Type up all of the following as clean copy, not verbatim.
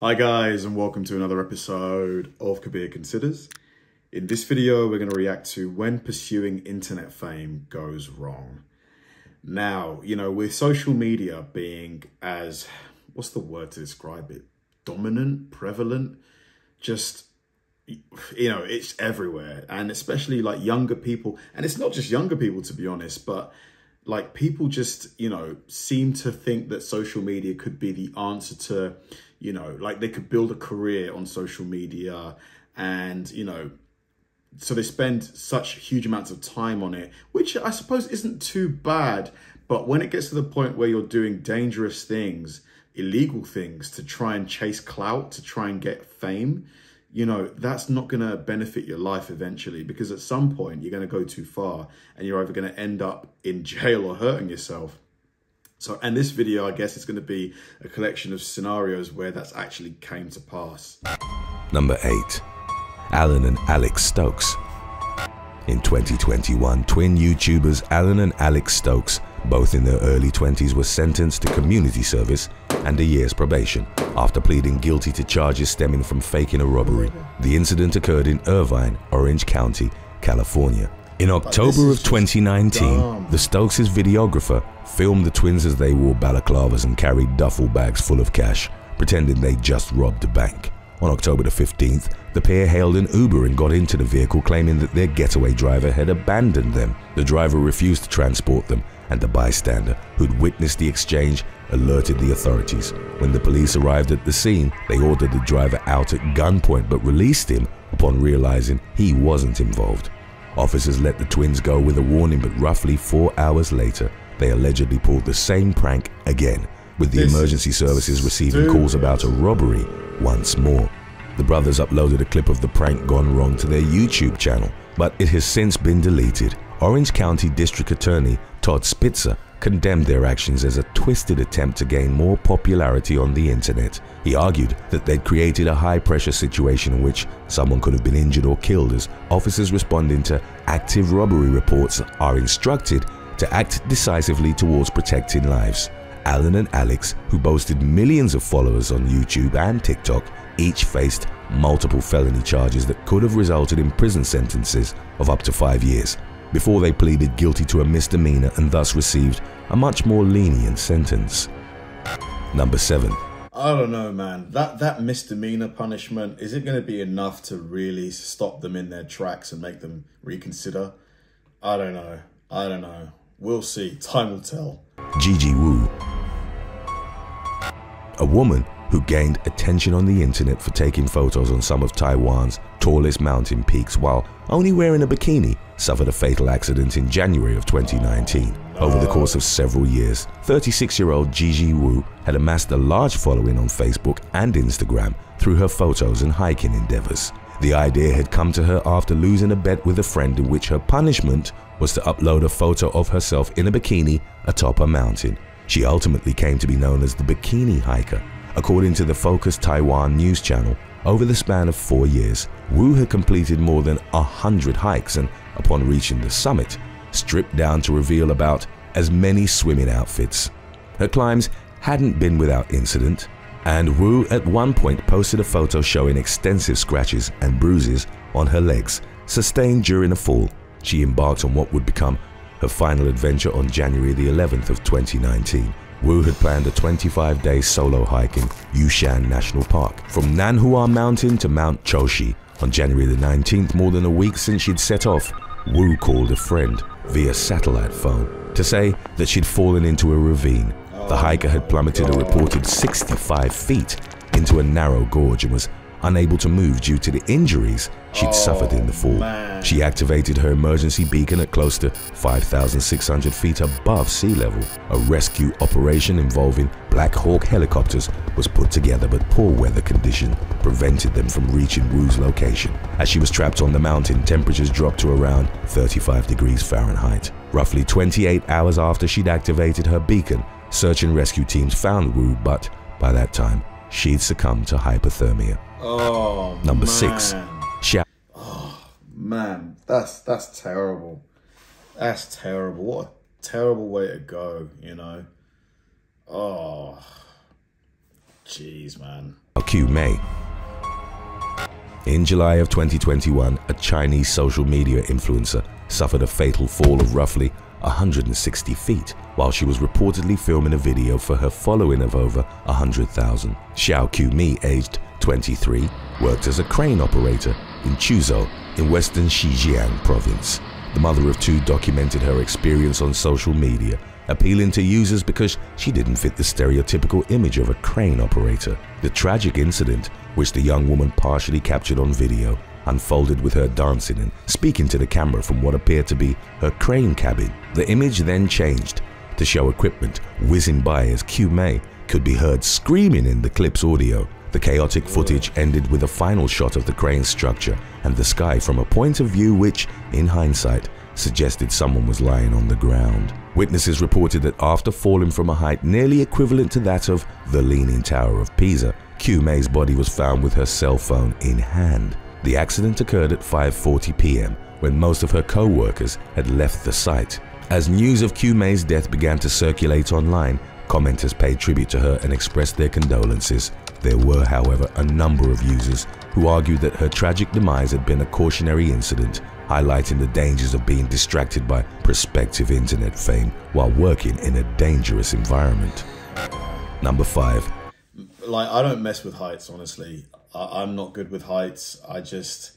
Hi guys, and welcome to another episode of Kabir Considers. In this video, we're going to react to when pursuing internet fame goes wrong. Now, with social media being as, what's the word to describe it? Dominant, prevalent, just, it's everywhere. And especially like younger people, and it's not just younger people to be honest, but like people just, seem to think that social media could be the answer to, like they could build a career on social media and, so they spend such huge amounts of time on it, which I suppose isn't too bad. But when it gets to the point where you're doing dangerous things, illegal things to try and chase clout, to try and get fame, that's not going to benefit your life eventually, because at some point you're going to go too far and you're either going to end up in jail or hurting yourself. So, and this video, I guess, is going to be a collection of scenarios where that's actually came to pass. Number 8. Alan and Alex Stokes. In 2021, twin YouTubers Alan and Alex Stokes, both in their early 20s, were sentenced to community service and a year's probation after pleading guilty to charges stemming from faking a robbery. The incident occurred in Irvine, Orange County, California. In October of 2019, the Stokes' videographer filmed the twins as they wore balaclavas and carried duffel bags full of cash, pretending they just robbed a bank. On October the 15th, the pair hailed an Uber and got into the vehicle, claiming that their getaway driver had abandoned them. The driver refused to transport them, and the bystander who'd witnessed the exchange alerted the authorities. When the police arrived at the scene, they ordered the driver out at gunpoint but released him upon realizing he wasn't involved. Officers let the twins go with a warning, but roughly 4 hours later, they allegedly pulled the same prank again, with the emergency services receiving calls about a robbery once more. The brothers uploaded a clip of the prank gone wrong to their YouTube channel, but it has since been deleted. Orange County District Attorney Todd Spitzer condemned their actions as a twisted attempt to gain more popularity on the internet. He argued that they'd created a high-pressure situation in which someone could have been injured or killed, as officers responding to active robbery reports are instructed to act decisively towards protecting lives. Alan and Alex, who boasted millions of followers on YouTube and TikTok, each faced multiple felony charges that could have resulted in prison sentences of up to 5 years, before they pleaded guilty to a misdemeanor and thus received a much more lenient sentence. Number 7. I don't know, man. That misdemeanor punishment, is it going to be enough to really stop them in their tracks and make them reconsider? I don't know. We'll see. Time will tell. Gigi Woo. A woman who gained attention on the internet for taking photos on some of Taiwan's tallest mountain peaks while only wearing a bikini suffered a fatal accident in January of 2019. Over the course of several years, 36-year-old Gigi Woo had amassed a large following on Facebook and Instagram through her photos and hiking endeavors. The idea had come to her after losing a bet with a friend in which her punishment was to upload a photo of herself in a bikini atop a mountain. She ultimately came to be known as the Bikini Hiker. According to the Focus Taiwan news channel, over the span of 4 years, Woo had completed more than 100 hikes and, upon reaching the summit, stripped down to reveal about as many swimming outfits. Her climbs hadn't been without incident, and Woo at one point posted a photo showing extensive scratches and bruises on her legs, sustained during a fall. She embarked on what would become her final adventure on January the 11th of 2019. Woo had planned a 25-day solo hike in Yushan National Park, from Nanhua Mountain to Mount Choshi. On January the 19th, more than a week since she'd set off, Woo called a friend via satellite phone to say that she'd fallen into a ravine. The hiker had plummeted a reported 65 feet into a narrow gorge and was unable to move due to the injuries she'd suffered in the fall. She activated her emergency beacon at close to 5,600 feet above sea level. A rescue operation involving Black Hawk helicopters was put together, but poor weather conditions prevented them from reaching Woo's location. As she was trapped on the mountain, temperatures dropped to around 35 degrees Fahrenheit. Roughly 28 hours after she'd activated her beacon, search and rescue teams found Woo, but by that time, she'd succumbed to hypothermia. Number 6. Shia. Man, that's terrible. That's terrible. What a terrible way to go, Jeez, man. Qi. In July of 2021, a Chinese social media influencer suffered a fatal fall of roughly 160 feet while she was reportedly filming a video for her following of over 100,000. Shia Qi, aged 23, worked as a crane operator in Chuzhou in western Zhejiang province. The mother of two documented her experience on social media, appealing to users because she didn't fit the stereotypical image of a crane operator. The tragic incident, which the young woman partially captured on video, unfolded with her dancing and speaking to the camera from what appeared to be her crane cabin. The image then changed to show equipment whizzing by as Qi could be heard screaming in the clip's audio. The chaotic footage ended with a final shot of the crane structure and the sky from a point of view which, in hindsight, suggested someone was lying on the ground. Witnesses reported that after falling from a height nearly equivalent to that of the Leaning Tower of Pisa, Qi's body was found with her cell phone in hand. The accident occurred at 5:40 p.m. when most of her co-workers had left the site. As news of Qi's death began to circulate online, commenters paid tribute to her and expressed their condolences. There were, however, a number of users who argued that her tragic demise had been a cautionary incident, highlighting the dangers of being distracted by prospective internet fame while working in a dangerous environment. Number 5. Like, I don't mess with heights, honestly. I'm not good with heights. I just,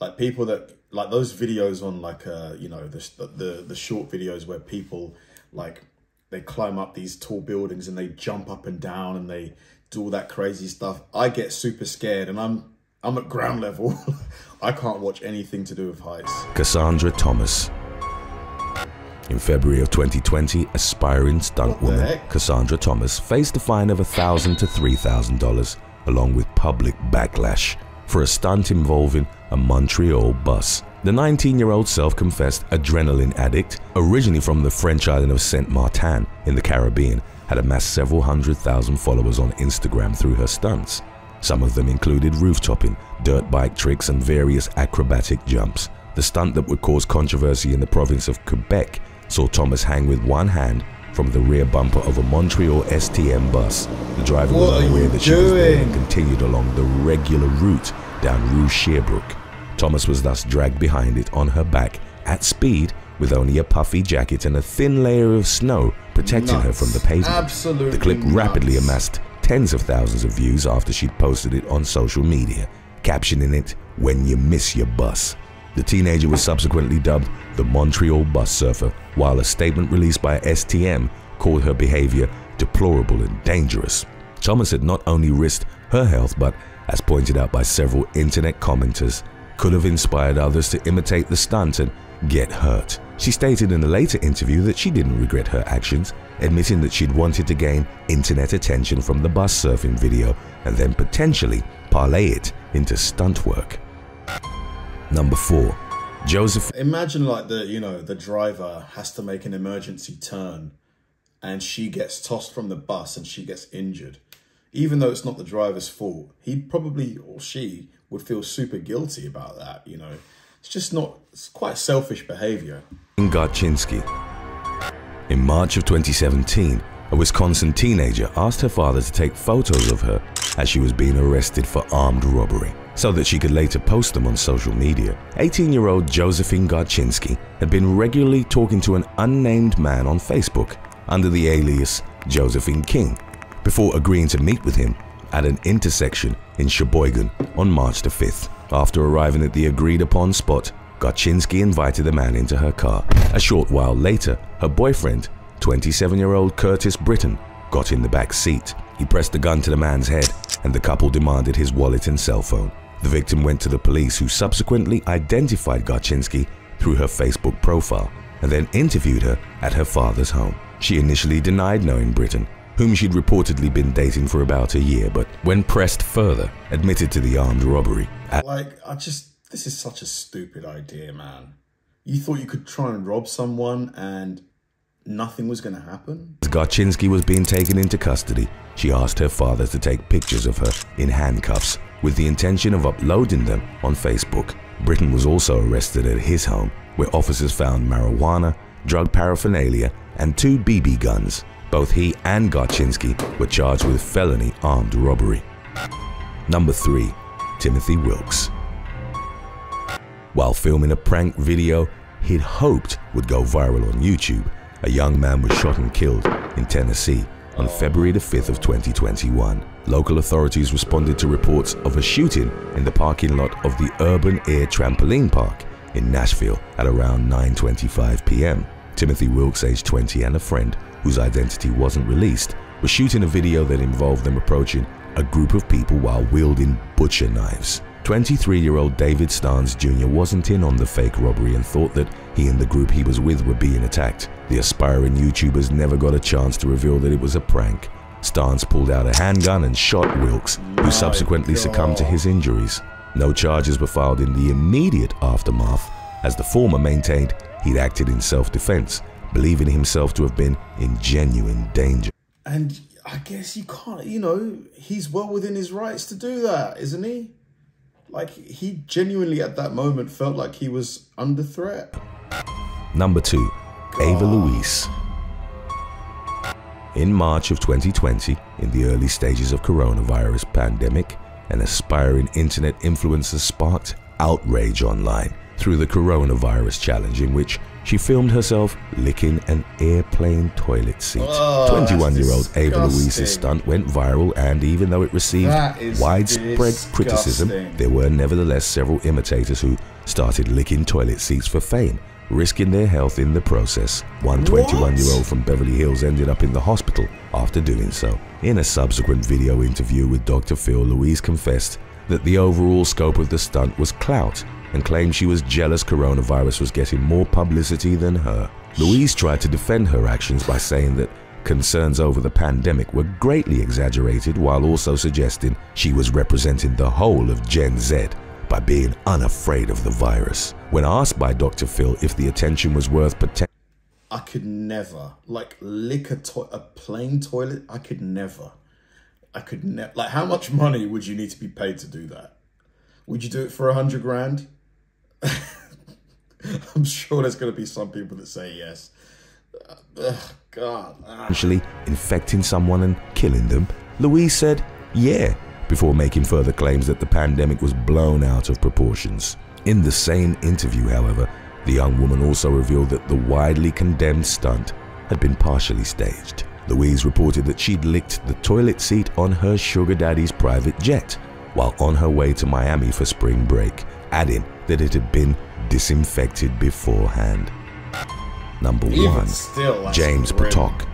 like, people that, like, those videos on, like, you know, the short videos where people, like, they climb up these tall buildings and they jump up and down and they do all that crazy stuff. I get super scared, and I'm at ground level. I can't watch anything to do with heights. Cassandra Thomas. In February of 2020, aspiring stunt woman Cassandra Thomas faced a fine of $1,000 to $3,000, along with public backlash, for a stunt involving a Montreal bus. The 19-year-old self-confessed adrenaline addict, originally from the French island of Saint Martin in the Caribbean, had amassed several 100,000 followers on Instagram through her stunts. Some of them included rooftoping, dirt bike tricks, and various acrobatic jumps. The stunt that would cause controversy in the province of Quebec saw Thomas hang with one hand from the rear bumper of a Montreal STM bus. The driver was unaware that she was there and continued along the regular route down Rue Sherbrooke. Thomas was thus dragged behind it on her back at speed with only a puffy jacket and a thin layer of snow protecting her from the pavement. Absolutely. The clip rapidly amassed tens of thousands of views after she'd posted it on social media, captioning it, "When you miss your bus." The teenager was subsequently dubbed the Montreal Bus Surfer, while a statement released by STM called her behavior deplorable and dangerous. Thomas had not only risked her health, but, as pointed out by several internet commenters, could have inspired others to imitate the stunt and get hurt. She stated in a later interview that she didn't regret her actions, admitting that she'd wanted to gain internet attention from the bus surfing video and then potentially parlay it into stunt work. Number 4. Joseph. Imagine, like, the driver has to make an emergency turn and she gets tossed from the bus and she gets injured. Even though it's not the driver's fault, he probably, or she, would feel super guilty about that, you know. It's just not, it's quite selfish behavior. Garczynski. In March of 2017, a Wisconsin teenager asked her father to take photos of her as she was being arrested for armed robbery, so that she could later post them on social media. 18-year-old Josephine Garczynski had been regularly talking to an unnamed man on Facebook under the alias Josephine King, before agreeing to meet with him at an intersection in Sheboygan on March the 5th. After arriving at the agreed-upon spot, Garczynski invited the man into her car. A short while later, her boyfriend, 27-year-old Curtis Britton, got in the back seat. He pressed a gun to the man's head, and the couple demanded his wallet and cell phone. The victim went to the police, who subsequently identified Garczynski through her Facebook profile and then interviewed her at her father's home. She initially denied knowing Britton, whom she'd reportedly been dating for about a year, but when pressed further, admitted to the armed robbery. This is such a stupid idea, man. You thought you could try and rob someone and nothing was going to happen? As Garczynski was being taken into custody, she asked her father to take pictures of her in handcuffs with the intention of uploading them on Facebook. Britton was also arrested at his home, where officers found marijuana, drug paraphernalia, and 2 BB guns. Both he and Garchinsky were charged with felony armed robbery. Number 3. Timothy Wilkes. While filming a prank video he'd hoped would go viral on YouTube, a young man was shot and killed in Tennessee on February the 5th of 2021. Local authorities responded to reports of a shooting in the parking lot of the Urban Air Trampoline Park in Nashville at around 9:25 p.m. Timothy Wilkes, age 20, and a friend, whose identity wasn't released, were shooting a video that involved them approaching a group of people while wielding butcher knives. 23-year-old David Starnes Jr. wasn't in on the fake robbery and thought that he and the group he was with were being attacked. The aspiring YouTubers never got a chance to reveal that it was a prank. Starnes pulled out a handgun and shot Wilkes, who subsequently succumbed to his injuries. No charges were filed in the immediate aftermath, as the former maintained he'd acted in self-defense, believing himself to have been in genuine danger. And I guess you can't, you know, he's well within his rights to do that, isn't he? Like, he genuinely at that moment felt like he was under threat. Number 2. Ava Lee. In March of 2020, in the early stages of coronavirus pandemic, an aspiring internet influencer sparked outrage online through the coronavirus challenge, in which she filmed herself licking an airplane toilet seat. 21-year-old Ava Lee's stunt went viral, and even though it received widespread criticism, there were nevertheless several imitators who started licking toilet seats for fame, risking their health in the process. One 21-year-old from Beverly Hills ended up in the hospital after doing so. In a subsequent video interview with Dr. Phil, Louise confessed that the overall scope of the stunt was clout and claimed she was jealous coronavirus was getting more publicity than her. Louise tried to defend her actions by saying that concerns over the pandemic were greatly exaggerated, while also suggesting she was representing the whole of Gen Z by being unafraid of the virus. When asked by Dr. Phil if the attention was worth I could never, like, lick a plain toilet. I could never. Like, how much money would you need to be paid to do that? Would you do it for 100 grand? I'm sure there's going to be some people that say yes. God. Potentially infecting someone and killing them, Louise said, yeah, before making further claims that the pandemic was blown out of proportions. In the same interview, however, the young woman also revealed that the widely condemned stunt had been partially staged. Louise reported that she'd licked the toilet seat on her sugar daddy's private jet while on her way to Miami for spring break, adding that it had been disinfected beforehand. Number 1. James Potok.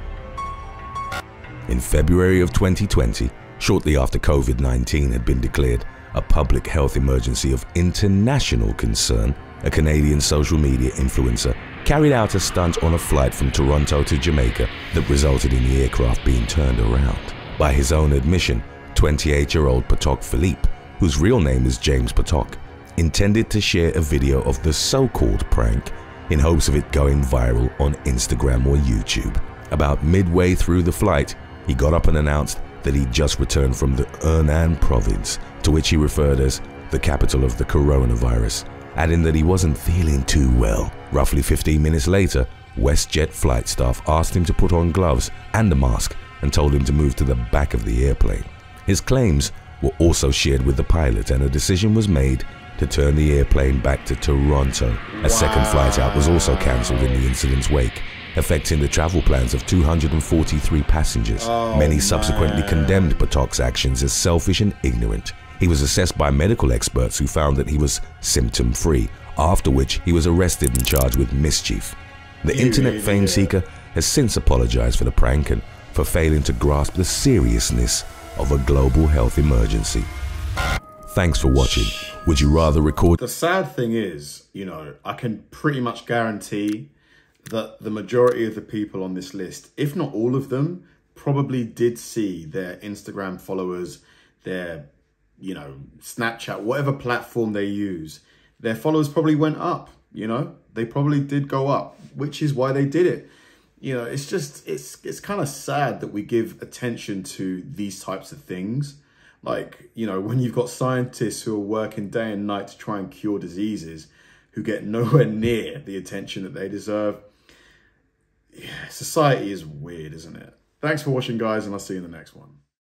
In February of 2020, shortly after COVID-19 had been declared a public health emergency of international concern, a Canadian social media influencer carried out a stunt on a flight from Toronto to Jamaica that resulted in the aircraft being turned around. By his own admission, 28-year-old Potok Philippe, whose real name is James Potok, intended to share a video of the so-called prank in hopes of it going viral on Instagram or YouTube. About midway through the flight, he got up and announced that he'd just returned from the Yunnan province, to which he referred as the capital of the coronavirus, adding that he wasn't feeling too well. Roughly 15 minutes later, WestJet flight staff asked him to put on gloves and a mask and told him to move to the back of the airplane. His claims were also shared with the pilot, and a decision was made to turn the airplane back to Toronto. A second flight out was also cancelled in the incident's wake, affecting the travel plans of 243 passengers. Many subsequently condemned Potok's actions as selfish and ignorant. He was assessed by medical experts who found that he was symptom-free, after which he was arrested and charged with mischief. The internet fame seeker has since apologized for the prank and for failing to grasp the seriousness of a global health emergency. Thanks for watching. Would you rather record? The sad thing is, you know, I can pretty much guarantee that the majority of the people on this list, if not all of them, probably did see their Instagram followers, their, you know, Snapchat, whatever platform they use, their followers probably went up, you know, they probably did go up, which is why they did it. You know, it's just, it's kind of sad that we give attention to these types of things. Like, you know, when you've got scientists who are working day and night to try and cure diseases, who get nowhere near the attention that they deserve. Yeah, society is weird, isn't it? Thanks for watching, guys, and I'll see you in the next one.